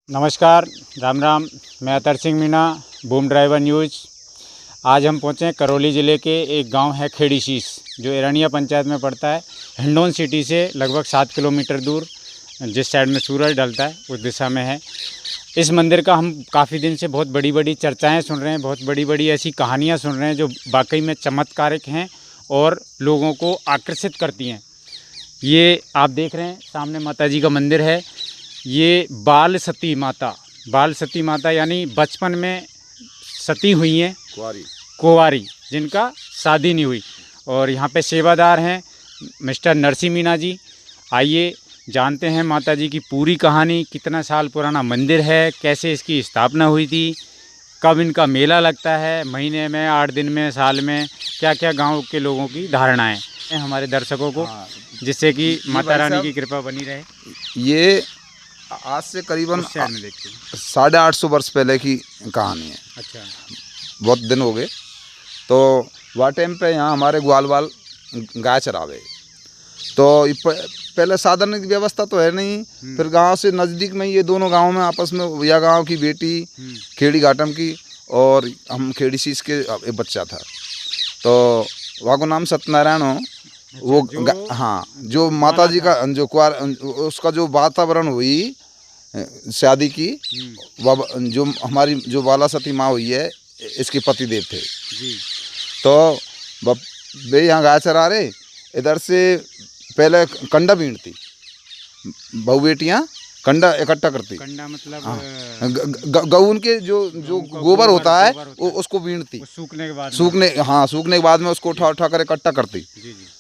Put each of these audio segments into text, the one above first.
नमस्कार, राम राम। मैं Atar Singh Meena, boom driver news. आज हम पहुँचे हैं करौली ज़िले के एक गांव है खेड़ी शीश, जो एरनिया पंचायत में पड़ता है। हिंडोन सिटी से लगभग 7 किलोमीटर दूर, जिस साइड में सूरज ढलता है उस दिशा में है। इस मंदिर का हम काफ़ी दिन से बहुत बड़ी बड़ी चर्चाएँ सुन रहे हैं, बहुत बड़ी बड़ी ऐसी कहानियाँ सुन रहे हैं जो वाकई में चमत्कारिक हैं और लोगों को आकर्षित करती हैं। ये आप देख रहे हैं सामने माता जी का मंदिर है। ये बाल सती माता यानी बचपन में सती हुई हैं, कुंवारी, जिनका शादी नहीं हुई। और यहाँ पे सेवादार हैं मिस्टर नरसिंह मीणा जी। आइए जानते हैं माता जी की पूरी कहानी। कितना साल पुराना मंदिर है, कैसे इसकी स्थापना हुई थी, कब इनका मेला लगता है, महीने में, 8 दिन में, साल में, क्या क्या गांव के लोगों की धारणाएं हैं हमारे दर्शकों को, जिससे कि माता रानी की कृपा बनी रहे। ये आज से करीबन 850 वर्ष पहले की कहानी है। अच्छा, बहुत दिन हो गए। तो वह टाइम पे यहाँ हमारे ग्वाल गाय चरावे। तो पहले साधन की व्यवस्था तो है नहीं। फिर गांव से नज़दीक में ये दोनों गांव में आपस में, या गांव की बेटी खेड़ी घाटम की और हम खेड़ी शीश के एक बच्चा था। तो वहाँ को नाम सत्यनारायण हो। वो हाँ, जो माता जी का जो कुआर, उसका जो वातावरण हुई शादी की, जो हमारी जो बाला सती माँ हुई है, इसके पति देव थे जी। तो वे यहाँ गाय चरा रहे। इधर से पहले कंडा बीनती, बहू बेटियाँ कंडा इकट्ठा करती। कंडा मतलब गऊ के जो गोबर होता है वो उसको बीनती। सूखने के बाद में उसको उठा कर इकट्ठा करती।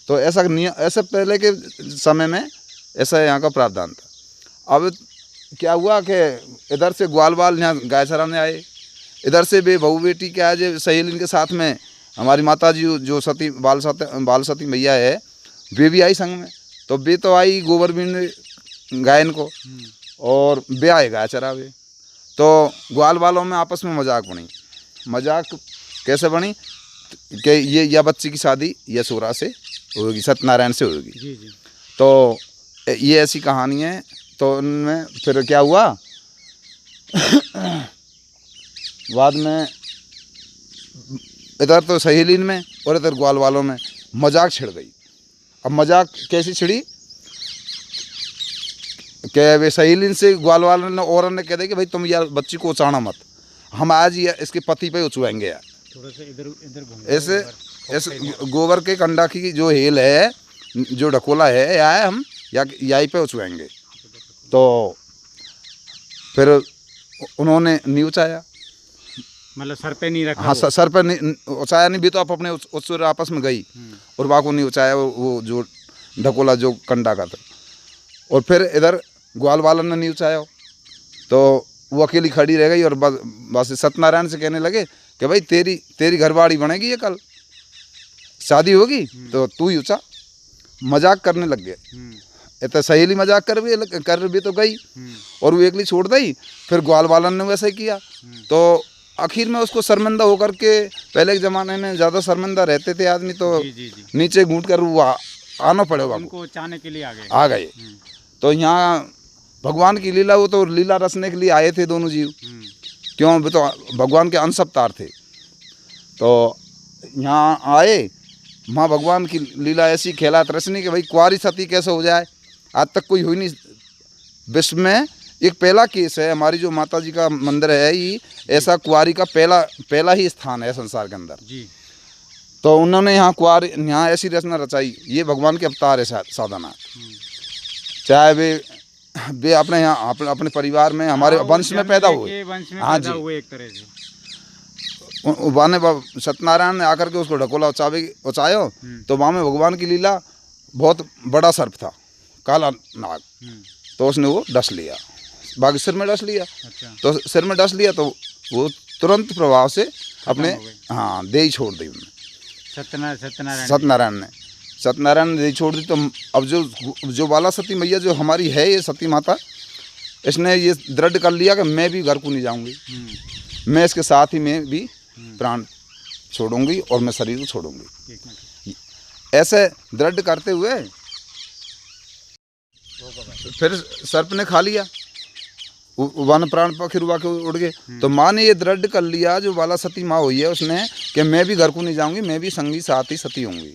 तो ऐसा पहले के समय में ऐसा यहाँ का प्रावधान था। अब क्या हुआ कि इधर से ग्वाल यहाँ गाय चराने आए। इधर से वे बहू बेटी क्या है, सहेली के साथ में हमारी माता जी जो बाल सती मैया है, वे भी आई संग में। तो वे तो आई गोबर बीन गायन को, और वे आए गाय चरावे। तो ग्वाल वालों में आपस में मजाक बनी। मजाक कैसे बनी कि ये या बच्ची की शादी या सोरा से होगी, सत्यनारायण से होगी जी। तो ये ऐसी कहानी है। तो उनमें फिर क्या हुआ बाद में, इधर तो सहेलीन में और इधर ग्वाल वालों में मजाक छिड़ गई। अब मजाक कैसी छिड़ी कि वे सहेलीन से ग्वाल वालों ने औरत ने कह दिया कि भाई तुम यार बच्ची को उचाना मत, हम आज ही इसके पति पे उचवाएंगे यार। थोड़ा सा इधर ऐसे गोबर के कंडा की जो हेल है, जो ढकोला है, या हम यहीं पे उचवाएंगे। तो फिर उन्होंने नहीं उचाया, मतलब सर पे नहीं रखा। हाँ, सर पे नहीं उचाया। नहीं भी तो आप अपने उससे आपस में गई और बाको नहीं उचाया वो जो ढकोला जो कंडा का था। और फिर इधर ग्वाल वालन ने नहीं उचाया। तो वो अकेली खड़ी रह गई और बस सत्यनारायण से कहने लगे कि भाई तेरी घरवाड़ी बनेगी, ये कल शादी होगी, तो तू ही ऊँचा। मजाक करने लग गए। इतना सहेली मजाक कर भी तो गई और वो एकली छोड़ दी। फिर ग्वाल वालन ने वैसे ही किया। तो आखिर में उसको शर्मिंदा होकर के, पहले के ज़माने में ज़्यादा शर्मिंदा रहते थे आदमी, तो जी। नीचे घूट कर वो आना पड़ेगा, उनको चाहने के लिए आ गए। तो यहाँ भगवान की लीला, वो तो लीला रचने के लिए आए थे दोनों जीव। क्यों, वो तो भगवान के अंश अवतार थे। तो यहाँ आए, माँ भगवान की लीला ऐसी खेलात रचनी कि भाई कुंवारी सती कैसे हो जाए। आज तक कोई हुई नहीं विश्व में। एक पहला केस है, हमारी जो माता जी का मंदिर है, ये ऐसा कुंवारी का पहला ही स्थान है संसार के अंदर जी। तो उन्होंने यहाँ ऐसी रचना रचाई। ये भगवान के अवतार है साधना। चाहे वे अपने यहाँ अपने परिवार में, हमारे वंश में पैदा हुए। हाँ जी, एक तरह से सत्यनारायण ने आकर के उसको ढकोला उचायो। तो वहाँ में भगवान की लीला, बहुत बड़ा सर्प था, काला नाग। तो उसने वो डस लिया, बाकी सिर में डस लिया। अच्छा। तो सिर में डस लिया तो वो तुरंत प्रभाव से अपने देही छोड़ दी उन्होंने, सत्यनारायण ने देही छोड़ दी। तो अब जो बाला सती मैया जो हमारी है, ये सती माता, इसने ये दृढ़ कर लिया कि मैं भी घर को नहीं जाऊंगी, मैं इसके साथ ही मैं भी प्राण छोड़ूंगी और मैं शरीर को छोड़ूंगी। ऐसे दृढ़ करते हुए फिर सर्प ने खा लिया। वन प्राण पखी रुआ के उड़ गए। तो माँ ने ये दृढ़ कर लिया, जो बाला सती माँ हुई है उसने, कि मैं भी घर को नहीं जाऊंगी, मैं भी संगी साथी सती होंगी।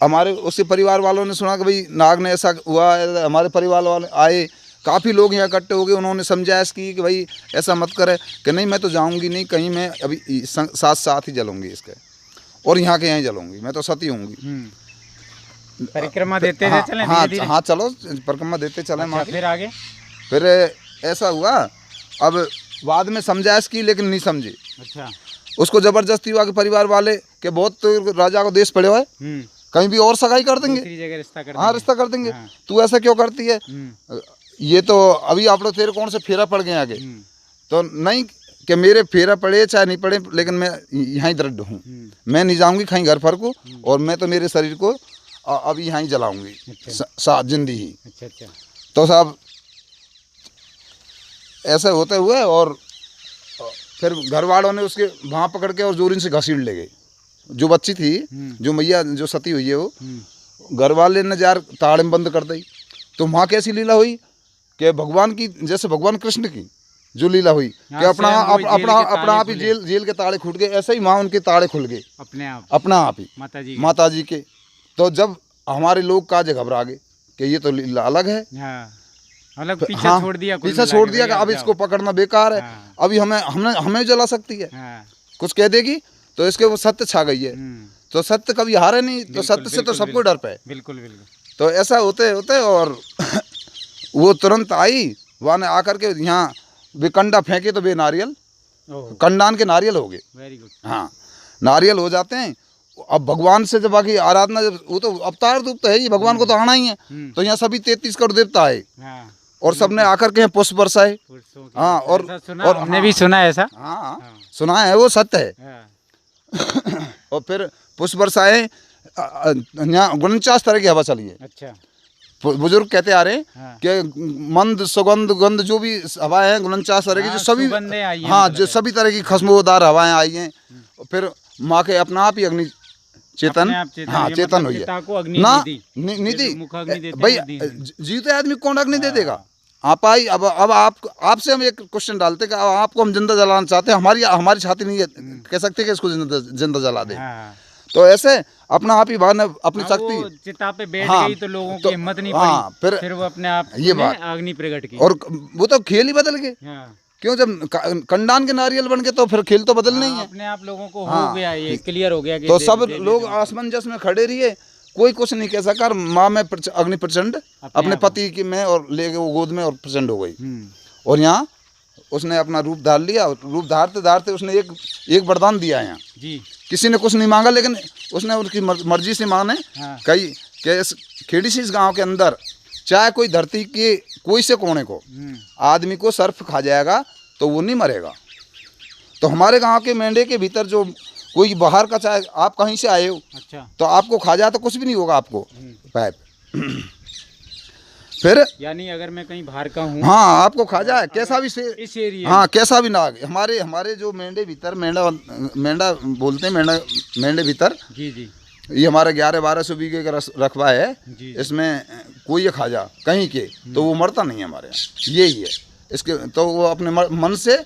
हमारे उसके परिवार वालों ने सुना कि भाई नाग ने ऐसा हुआ है, हमारे परिवार वाले आए, काफ़ी लोग यहाँ इकट्ठे हो गए, उन्होंने समझाइश की कि भाई ऐसा मत करे, कि नहीं मैं तो जाऊंगी नहीं कहीं, मैं अभी साथ साथ ही जलूंगी इसके, और यहाँ के यहीं जलूंगी, मैं तो सती होंगी। परिक्रमा देते थे चलें हाँ, धीरे-धीरे? हाँ चलो परिक्रमा देते चले माँ की। फिर आगे फिर ऐसा हुआ, अब बाद में समझाइश की लेकिन नहीं समझी। अच्छा, उसको जबरदस्ती हुआ कि परिवार वाले के बहुत तो राजा को देश पड़े हुए, कहीं भी और सगाई कर देंगे, दूसरी जगह रिश्ता कर हाँ रिश्ता कर देंगे, तू ऐसा क्यों करती है, ये तो अभी आप लोग तेरे कौन से फेरा पड़ गए आगे। तो नहीं कि मेरे फेरा पड़े चाहे नहीं पड़े, लेकिन मैं यहाँ दृढ़ हूँ, मैं नहीं जाऊँगी कहीं घर पर को, और मैं तो मेरे शरीर को अभी यहाँ ही जलाऊंगी। अच्छा। जिंदी ही। अच्छा अच्छा। तो साहब ऐसे होते हुए, और फिर घर वालों ने उसके वहाँ पकड़ के और जोरिन से घसीट ले गए। जो बच्ची थी, जो मैया जो सती हुई है, वो घर वाले ने जार ताड़े में बंद कर दी। तो वहाँ कैसी लीला हुई कि भगवान की, जैसे भगवान कृष्ण की जो लीला हुई कि अपना आप ही जेल के ताड़े खुल गए, ऐसे ही वहाँ उनके ताड़े खुल गए अपना आप ही माता जी के। तो जब हमारे लोग काजे घबरा गए कि ये तो लीला अलग है, अलग पीछा छोड़ दिया, पीछा छोड़ दिया कि अब इसको पकड़ना बेकार है, अभी हमें जला सकती है, कुछ कह देगी, तो इसके वो सत्य छा गई है। तो सत्य कभी हारे नहीं, तो सत्य से तो सबको डर पे। बिल्कुल बिल्कुल। तो ऐसा होते होते और वो तुरंत आई, वहाँ ने आकर के यहाँ वे कंडा फेंके तो वे नारियल, कंडान के नारियल हो गए। Very good. हाँ नारियल हो जाते हैं। अब भगवान से जब बाकी आराधना, जब वो तो अवतार रूप तो है ही, भगवान को तो आना ही है। तो यहाँ सभी 33 करोड़ देवता आए, और सबने आकर के पुष्प बरसाए। हाँ, और हमने भी सुना है ऐसा। हाँ सुना है, वो सत्य है। और फिर पुष्प बरसाए, यहाँ 49 तरह की हवा चली है। अच्छा। बुजुर्ग कहते आ रहे हैं कि मंद सुगंध गंध जो भी हवाएं हैं 49 तरह की, जो सभी, हाँ जो सभी तरह की खुशबूदार हवाएं आई हैं। फिर माँ के अपना आप ही अग्नि चेतन, हाँ चेतन हुई है ना, निधि भाई, जीते आदमी कौन अग्नि दे देगा। आप आई, अब आपसे हम एक क्वेश्चन डालते कि आपको हम जिंदा जलाना चाहते हैं, हमारी छाती नहीं कह सकते कि इसको जिंदा जला दे। तो ऐसे अपना आप ही भगवान अपनी शक्ति चिता पे बैठ गई, तो लोगों की हिम्मत नहीं पड़ी, फिर वो अपने आप ये बात अग्नि प्रकट की, और वो तो खेल ही बदल गए। क्यों, जब कंडान के नारियल बन गए तो फिर खेल तो बदल नहीं है, अपने आप लोगों को हो गया, ये क्लियर हो गया कि तो सब लोग आसमंजस में खड़े रहिए, कोई कुछ नहीं कह सका। माँ में अग्नि प्रचंड अपने पति की में और ले गए वो गोद में, और प्रचंड हो गई। और यहाँ उसने अपना रूप धार लिया, रूप धारते धारते उसने एक वरदान दिया यहाँ जी। किसी ने कुछ नहीं मांगा, लेकिन उसने उनकी मर्जी से माने कही कि इस खेड़ीसीस गांव के अंदर चाहे कोई धरती के कोई से कोने को आदमी को सर्प खा जाएगा तो वो नहीं मरेगा। तो हमारे गांव के मेंढे के भीतर जो कोई बाहर का, चाहे आप कहीं से आए हो, अच्छा, तो आपको खा जाए तो कुछ भी नहीं होगा आपको पैप। फिर यानी अगर मैं कहीं बाहर का हूँ, हाँ आपको खा जाए कैसा भी इस एरिया, हाँ कैसा भी नाग, हमारे जो मेंढे भीतर, मेंढा बोलते हैं, मेंढे भीतर जी जी, ये हमारा 11-12 बीघे का रकबा है, इसमें कोई ये खा जा कहीं के तो वो मरता नहीं है हमारे यहाँ, यही है इसके। तो वो अपने मन से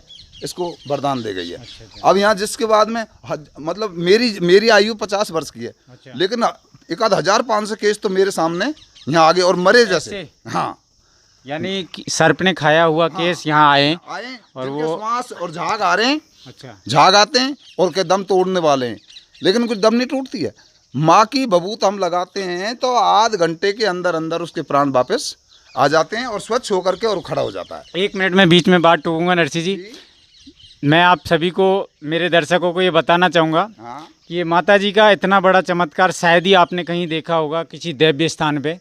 इसको वरदान दे गई है। अच्छा। अब यहाँ जिसके बाद में मतलब मेरी आयु 50 वर्ष की है। अच्छा। लेकिन 1500 केस तो मेरे सामने यहाँ आगे और मरे जैसे। हाँ यानी सर्प ने खाया हुआ केस यहाँ आए और वो श्वास और झाग आ रहे हैं। अच्छा। झाग आते हैं और के दम तोड़ने वाले हैं, लेकिन कुछ दम नहीं टूटती है। माँ की बबूत हम लगाते हैं तो आध घंटे के अंदर अंदर उसके प्राण वापस आ जाते हैं और स्वच्छ होकर के और खड़ा हो जाता है। 1 मिनट में बीच में बात टूकूंगा नरसी जी। मैं आप सभी को, मेरे दर्शकों को ये बताना चाहूँगा कि ये माता जी का इतना बड़ा चमत्कार शायद ही आपने कहीं देखा होगा किसी दैव्य स्थान पे,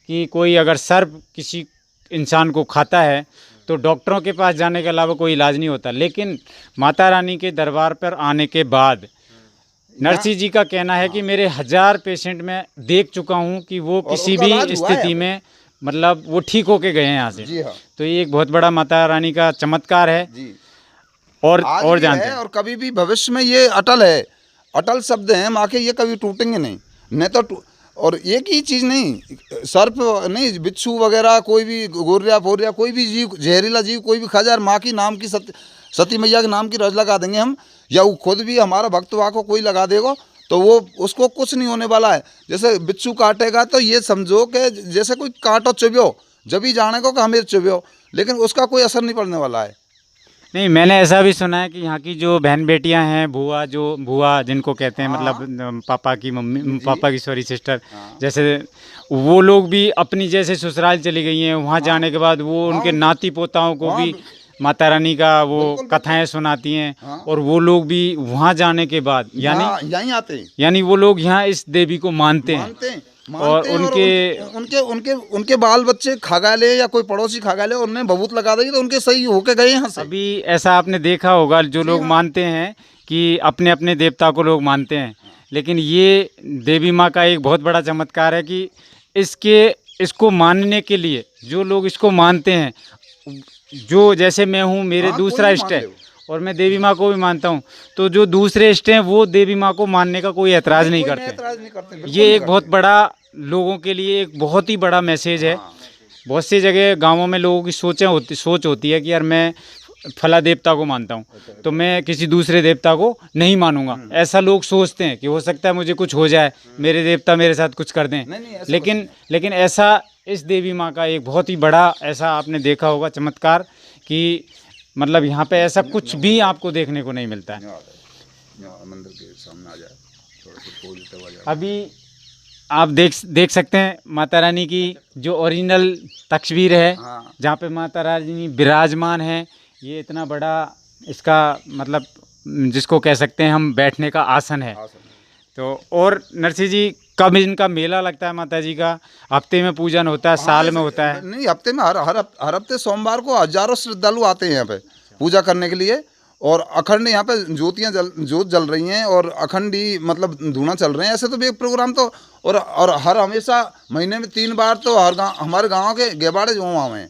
कि कोई अगर सर्प किसी इंसान को खाता है तो डॉक्टरों के पास जाने के अलावा कोई इलाज नहीं होता। लेकिन माता रानी के दरबार पर आने के बाद नरसी जी का कहना है कि मेरे 1000 पेशेंट में देख चुका हूँ कि वो किसी भी स्थिति में मतलब वो ठीक होके गए हैं यहाँ से। जी हाँ। तो ये एक बहुत बड़ा माता रानी का चमत्कार है जी। और जानते हैं, और कभी भी भविष्य में ये अटल है, अटल शब्द हैं माँ के, ये कभी टूटेंगे नहीं। तो और एक ही चीज़ नहीं, सर्प नहीं, बिच्छू वगैरह, कोई भी गोरिया फोरिया, कोई भी जीव, जहरीला जीव कोई भी खा जाए, माँ की नाम की सती मैया के नाम की रज लगा देंगे हम, या वो खुद भी हमारा भक्त वा को कोई लगा देगा तो वो उसको कुछ नहीं होने वाला है। जैसे बिच्छू काटेगा तो ये समझो कि जैसे कोई कांटो चुभ्यो, जब ही जाने को कि हमें चुभ्यो, लेकिन उसका कोई असर नहीं पड़ने वाला है। नहीं, मैंने ऐसा भी सुना है कि यहाँ की जो बहन बेटियाँ हैं, बुआ जिनको कहते हैं, मतलब पापा की मम्मी, पापा की सॉरी सिस्टर, जैसे वो लोग भी अपनी जैसे ससुराल चली गई हैं, वहाँ जाने के बाद वो उनके नाती पोताओं को भी माता रानी का वो कथाएं सुनाती हैं, और वो लोग भी वहाँ जाने के बाद यानी यहीं आते हैं, यानी वो लोग यहाँ इस देवी को मानते हैं। और उनके बाल बच्चे खा गए ले या कोई पड़ोसी खा गए ले, उनमें बबूत लगा दी तो उनके सही होके गए यहाँ से। अभी ऐसा आपने देखा होगा, जो लोग मानते हैं कि अपने अपने देवता को लोग मानते हैं, लेकिन ये देवी माँ का एक बहुत बड़ा चमत्कार है कि इसको मानने के लिए जो लोग इसको मानते हैं, जो जैसे मैं हूँ, मेरे दूसरा इष्ट है और मैं देवी माँ को भी मानता हूँ, तो जो दूसरे इष्ट हैं वो देवी माँ को मानने का कोई ऐतराज़ नहीं करते। ये एक बहुत बड़ा, लोगों के लिए एक बहुत ही बड़ा मैसेज है। बहुत सी जगह गांवों में लोगों की सोच होती है कि यार मैं फला देवता को मानता हूँ तो मैं किसी दूसरे देवता को नहीं मानूंगा। ऐसा लोग सोचते हैं कि हो सकता है मुझे कुछ हो जाए, मेरे देवता मेरे साथ कुछ कर दें। लेकिन ऐसा, इस देवी माँ का एक बहुत ही बड़ा ऐसा आपने देखा होगा चमत्कार कि मतलब यहाँ पे ऐसा कुछ भी आपको देखने को नहीं मिलता है। मंदिर के सामने आ जाए, थोड़ा सा खोल देते हुआ जाए। अभी आप देख सकते हैं माता रानी की जो ओरिजिनल तस्वीर है, जहाँ पे माता रानी विराजमान है। ये इतना बड़ा इसका मतलब जिसको कह सकते हैं हम बैठने का आसन है। तो और नरसिंह जी, कब इनका मेला लगता है माता जी का? हफ्ते में पूजन होता है, साल में होता है? नहीं, हफ्ते में, हर हफ्ते सोमवार को हजारों श्रद्धालु आते हैं यहाँ पे पूजा करने के लिए। और अखंड यहाँ पे जोत जल रही हैं और अखंड ही मतलब धूना चल रहे हैं। ऐसे तो एक प्रोग्राम तो और हर हमेशा महीने में 3 बार तो हमारे गाँव के गेवाड़े जो वहाँ हैं।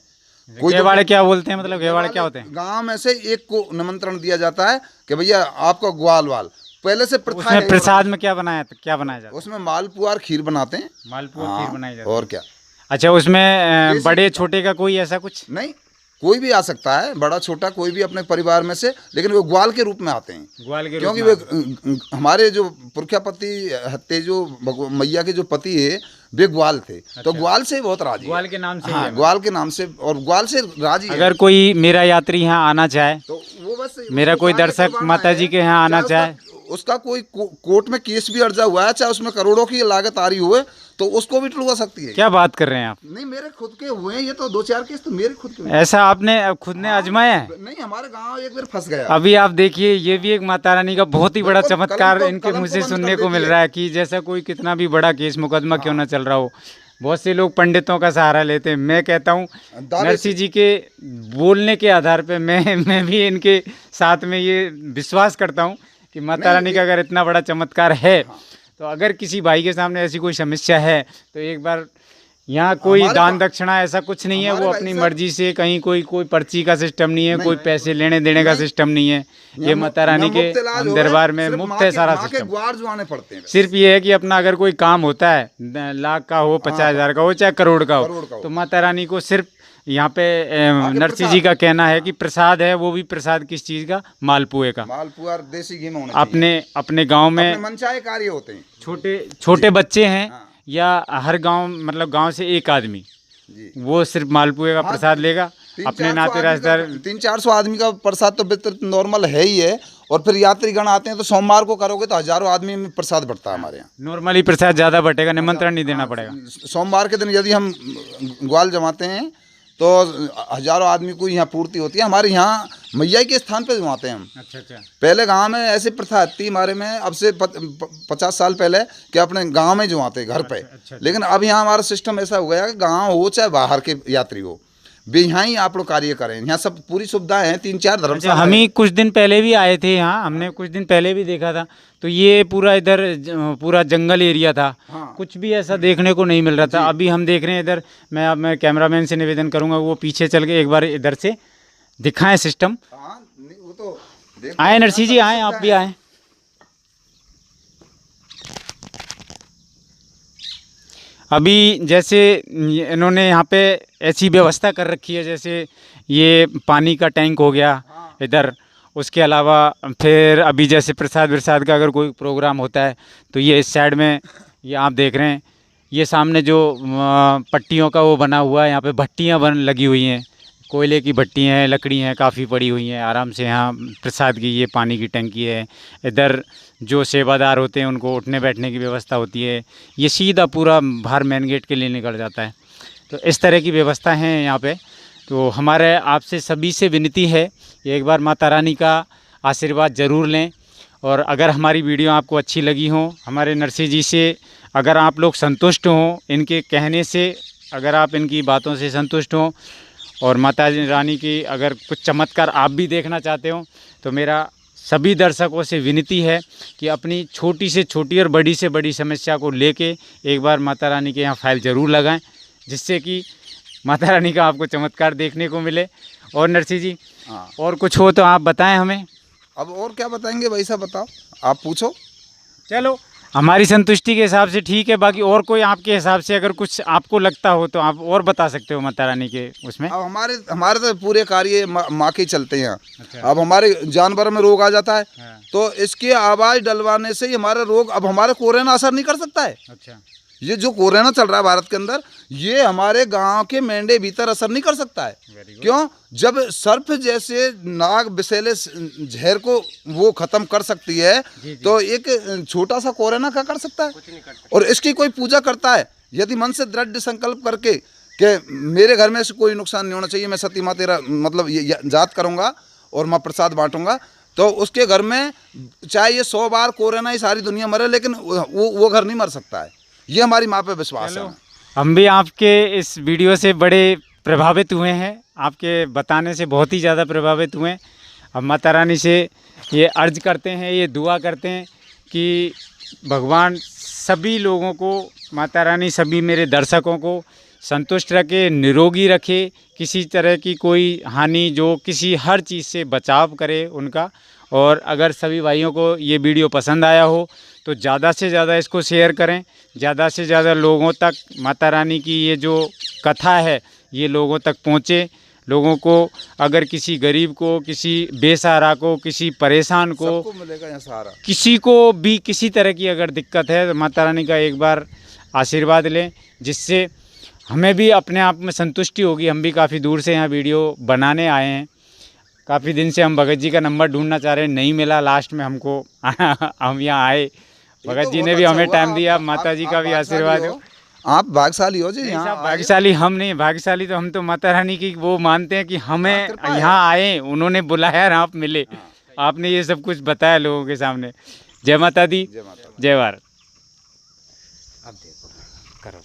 गेवाड़े क्या बोलते हैं, मतलब गेवाड़े क्या होते हैं? गाँव में से एक को निमंत्रण दिया जाता है कि भैया आपका ग्वाल वाल पहले से प्रथा है। प्रसाद में क्या बनाया जाता है? उसमें मालपुआ और खीर बनाते हैं। मालपुआ खीर बनाई जाती है, और क्या। अच्छा, उसमें बड़े छोटे का कोई ऐसा कुछ नहीं, कोई भी आ सकता है, बड़ा छोटा कोई भी अपने परिवार में से, लेकिन वो ग्वाल के रूप में आते हैं। ग्वाल के क्योंकि वे हमारे जो पुरखापति हत्ते जो मैया के जो पति है वे ग्वाल थे। अच्छा। तो ग्वाल से बहुत राजी, ग्वाल के नाम से। हाँ, ग्वाल के नाम से और ग्वाल से राजी। अगर कोई मेरा यात्री यहाँ आना चाहे तो वो बस, मेरा कोई दर्शक माता जी के यहाँ आना चाहे, उसका कोई कोर्ट में केस भी अर्जा हुआ है, चाहे उसमें करोड़ों की लागत आ रही हुए, तो उसको भी टुलवा सकती है। क्या बात कर रहे हैं आप? नहीं, मेरे खुद के हुए हैं ये तो 2-4 केस तो मेरे खुद के। ऐसा आपने खुद ने आजमाया है? नहीं, हमारे गांव एक बार फंस गया। अभी आप देखिए, ये भी एक माता रानी का बहुत ही बड़ा चमत्कार इनके मुँह से सुनने को मिल रहा है कि जैसा कोई कितना भी बड़ा केस मुकदमा क्यों ना चल रहा हो, बहुत से लोग पंडितों का सहारा लेते हैं। मैं कहता हूँ नरसिंह जी के बोलने के आधार पे मैं भी इनके साथ में ये विश्वास करता हूँ कि माता रानी का अगर इतना बड़ा चमत्कार है, तो अगर किसी भाई के सामने ऐसी कोई समस्या है तो एक बार यहाँ कोई दान दक्षिणा ऐसा कुछ नहीं है, वो अपनी मर्जी से कहीं कोई पर्ची का सिस्टम नहीं है, कोई पैसे लेने देने का सिस्टम नहीं है। ये माता रानी के दरबार में मुफ्त है सारा सिस्टम। सिर्फ ये है कि अपना अगर कोई काम होता है, लाख का हो, 50,000 का हो, चाहे करोड़ का हो, तो माता रानी को सिर्फ यहाँ पे नरसिंह जी का कहना है कि प्रसाद है, वो भी प्रसाद किस चीज़ का? मालपुए का। मालपुआ देसी घी में अपने गांव में मनचाहे कार्य होते हैं। छोटे बच्चे हैं या हर गांव, मतलब गांव से एक आदमी वो सिर्फ मालपुए का प्रसाद लेगा। अपने नाते रिश्तेदार 300-400 आदमी का प्रसाद तो नॉर्मल है ही है। और फिर यात्रीगण आते हैं तो सोमवार को करोगे तो हजारों आदमी में प्रसाद बंटता है हमारे यहाँ। नॉर्मली प्रसाद ज़्यादा बटेगा, निमंत्रण नहीं देना पड़ेगा। सोमवार के दिन यदि हम ग्वाल जमाते हैं तो हजारों आदमी को यहाँ पूर्ति होती है। हमारे यहाँ मैया के स्थान पे जमाते हैं हम। अच्छा। पहले गांव में ऐसी प्रथा थी हमारे में, अब से 50 साल पहले, कि अपने गांव में जमाते घर पे। लेकिन अब यहाँ हमारा सिस्टम ऐसा हो गया कि गांव हो चाहे बाहर के यात्री हो, वे यहाँ ही आप लोग कार्य करें। यहाँ सब पूरी सुविधाएं हैं, 3-4 धर्मशाला। हम ही कुछ दिन पहले भी आए थे यहाँ, हमने कुछ दिन पहले भी देखा था, तो ये पूरा इधर पूरा जंगल एरिया था। हाँ। कुछ भी ऐसा देखने को नहीं मिल रहा था। अभी हम देख रहे हैं इधर, मैं कैमरामैन से निवेदन करूंगा वो पीछे चल के एक बार इधर से दिखाएं सिस्टम। वो तो आए नरसिंह जी, आए, आप भी आए। अभी जैसे इन्होंने यहाँ पे ऐसी व्यवस्था कर रखी है, जैसे ये पानी का टैंक हो गया इधर, उसके अलावा फिर अभी जैसे प्रसाद विरसाद का अगर कोई प्रोग्राम होता है तो ये इस साइड में, ये आप देख रहे हैं, ये सामने जो पट्टियों का वो बना हुआ है, यहाँ पे भट्टियाँ लगी हुई हैं, कोयले की भट्टियाँ हैं, लकड़ी हैं काफ़ी पड़ी हुई हैं आराम से। यहाँ प्रसाद की ये पानी की टंकी है, इधर जो सेवादार होते हैं उनको उठने बैठने की व्यवस्था होती है। ये सीधा पूरा बाहर मेन गेट के लिए निकल जाता है। तो इस तरह की व्यवस्था है यहाँ पे। तो हमारे आपसे सभी से विनती है, एक बार माता रानी का आशीर्वाद ज़रूर लें। और अगर हमारी वीडियो आपको अच्छी लगी हो, हमारे नरसिंह जी से अगर आप लोग संतुष्ट हों, इनके कहने से अगर आप इनकी बातों से संतुष्ट हों, और माता रानी की अगर कुछ चमत्कार आप भी देखना चाहते हो, तो मेरा सभी दर्शकों से विनती है कि अपनी छोटी से छोटी और बड़ी से बड़ी समस्या को लेके एक बार माता रानी के यहाँ फाइल ज़रूर लगाएं, जिससे कि माता रानी का आपको चमत्कार देखने को मिले। और नरसिंह जी, हाँ, और कुछ हो तो आप बताएं हमें। अब और क्या बताएंगे भाई साहब, बताओ, आप पूछो। चलो, हमारी संतुष्टि के हिसाब से ठीक है, बाकी और कोई आपके हिसाब से अगर कुछ आपको लगता हो तो आप और बता सकते हो माता रानी के उसमें। अब हमारे तो पूरे कार्य माँ के ही चलते हैं। अच्छा। अब हमारे जानवर में रोग आ जाता है, हाँ। तो इसकी आवाज़ डलवाने से ही हमारा रोग, अब हमारे कोरोना असर नहीं कर सकता है। अच्छा। ये जो कोरोना चल रहा है भारत के अंदर, ये हमारे गांव के मेंढे भीतर असर नहीं कर सकता है। क्यों? जब सर्फ जैसे नाग विषैले जहर को वो खत्म कर सकती है, तो एक छोटा सा कोरोना क्या कर सकता है? कुछ नहीं कर सकता। और इसकी कोई पूजा करता है, यदि मन से दृढ़ संकल्प करके कि मेरे घर में से कोई नुकसान नहीं होना चाहिए, मैं सती माँ तेरा मतलब ये जात करूँगा और मैं प्रसाद बांटूंगा, तो उसके घर में चाहे ये 100 बार कोरोना ही सारी दुनिया मरे, लेकिन वो घर नहीं मर सकता है। ये हमारी माँ पे विश्वास है। हम भी आपके इस वीडियो से बड़े प्रभावित हुए हैं, आपके बताने से बहुत ही ज़्यादा प्रभावित हुए हैं। अब माता रानी से ये अर्ज करते हैं, ये दुआ करते हैं कि भगवान सभी लोगों को, माता रानी सभी मेरे दर्शकों को संतुष्ट रखे, निरोगी रखे, किसी तरह की कोई हानि, जो किसी हर चीज़ से बचाव करे उनका। और अगर सभी भाइयों को ये वीडियो पसंद आया हो तो ज़्यादा से ज़्यादा इसको शेयर करें, ज़्यादा से ज़्यादा लोगों तक माता रानी की ये जो कथा है ये लोगों तक पहुँचे। लोगों को, अगर किसी गरीब को, किसी बेसहारा को, किसी परेशान को, सबको मिलेगा यहाँ सहारा। किसी को भी किसी तरह की अगर दिक्कत है तो माता रानी का एक बार आशीर्वाद लें, जिससे हमें भी अपने आप में संतुष्टि होगी। हम भी काफ़ी दूर से यहाँ वीडियो बनाने आए हैं, काफ़ी दिन से हम भगत जी का नंबर ढूंढना चाह रहे हैं, नहीं मिला, लास्ट में हमको हम यहाँ आए, भगत जी ने भी हमें टाइम दिया, माता जी का भी आशीर्वाद हो। आप भाग्यशाली हो जी। यहाँ भाग्यशाली हम नहीं, भाग्यशाली तो हम तो माता रानी की वो मानते हैं कि हमें यहाँ आए, उन्होंने बुलाया और आप मिले, आपने ये सब कुछ बताया लोगों के सामने। जय माता दी, जय भारत। अब देखो, करो।